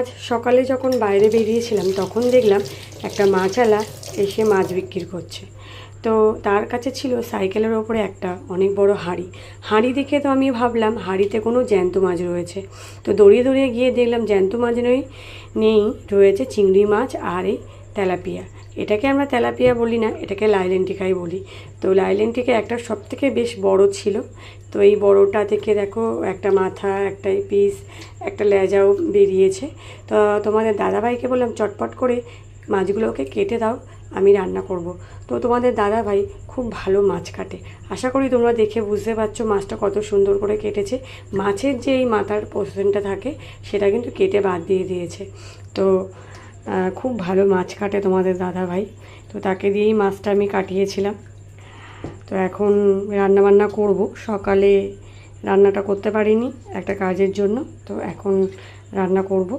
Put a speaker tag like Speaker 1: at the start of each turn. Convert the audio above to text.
Speaker 1: আজ সকালে যখন বাইরে বেরিয়েছিলাম তখন দেখলাম একটা মাছওয়ালা এসে মাছ বিক্রি করছে। তো তার কাছে ছিল সাইকেলের ওপরে একটা অনেক বড় হাঁড়ি দেখে তো আমি ভাবলাম হাঁড়িতে কোনো জ্যান্ত মাছ রয়েছে। তো দৌড়িয়ে দৌড়িয়ে গিয়ে দেখলাম জ্যান্ত মাছ নেই, রয়েছে চিংড়ি মাছ আর এই তেলাপিয়া। এটাকে আমরা তেলাপিয়া বলি না, এটাকে লাইলেন্টিকাই বলি। তো লাইলেন্টিকা একটা সবথেকে বেশ বড় ছিল। তো এই বড়টা থেকে দেখো একটা মাথা, একটা পিস, একটা লেজাও বেরিয়েছে। তো তোমাদের দাদাভাইকে বললাম চটপট করে মাছগুলোকে কেটে দাও, আমি রান্না করব। তো তোমাদের দাদাভাই খুব ভালো মাছ কাটে। আশা করি তোমরা দেখে বুঝতে পারছো মাছটা কত সুন্দর করে কেটেছে। মাছের যে এই মাথার পোর্শনটা থাকে সেটা কিন্তু কেটে বাদ দিয়ে দিয়েছে। তো খুব ভালো মাছ কাটে তোমাদের দাদাভাই। তো তাকে দিয়েই মাছটা আমি কাটিয়েছিলাম। তো এখন রান্নাবান্না করব। সকালে রান্নাটা করতে পারিনি একটা কাজের জন্য, তো এখন রান্না করব।